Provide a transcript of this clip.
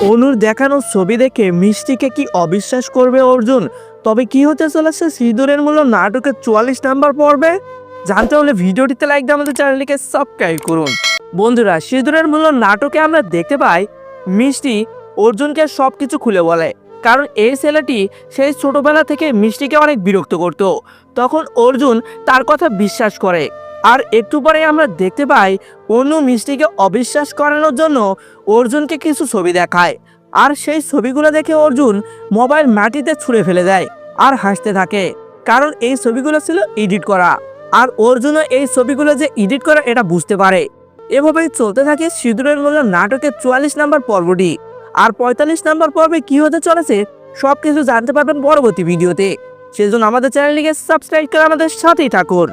অনুর দেখানো ছবি দেখে মিষ্টিকে কি অবিশ্বাস করবে অর্জুন? তবে কি হতে চলেছে সিঁদুরের মূল্য নাটকের 44 নাম্বার পর্বে? জানতে হলে ভিডিওটিতে লাইক দিয়ে আমাদের চ্যানেলটিকে সাবস্ক্রাইব করুন। বন্ধুরা, সিঁদুরের মূল্য নাটকে আমরা দেখতে পাই মিষ্টি অর্জুনকে সবকিছু খুলে বলে, কারণ এই ছেলেটি সেই ছোটবেলা থেকে মিষ্টিকে অনেক বিরক্ত করত। তখন অর্জুন তার কথা বিশ্বাস করে। আর একটু পরে আমরা দেখতে পাই অনু মিষ্টিকে অবিশ্বাস করানোর জন্য অর্জুনকে কিছু ছবি দেখায়। আর সেই ছবিগুলো দেখে অর্জুন মোবাইল মাটিতে ছুঁড়ে ফেলে দেয় আর হাসতে থাকে, কারণ এই ছবিগুলো ছিল এডিট করা। আর অর্জুনও এই ছবিগুলো যে এডিট করা এটা বুঝতে পারে। এভাবেই চলতে থাকে সিঁদুরের মূল্য নাটকের 44 নাম্বার পর্বটি। আর 45 নাম্বার পর্বে কি হতে চলেছে সবকিছু জানতে পারবেন পরবর্তী ভিডিওতে। সেজন্য আমাদের চ্যানেলটিকে সাবস্ক্রাইব করে আমাদের সাথেই থাকুন।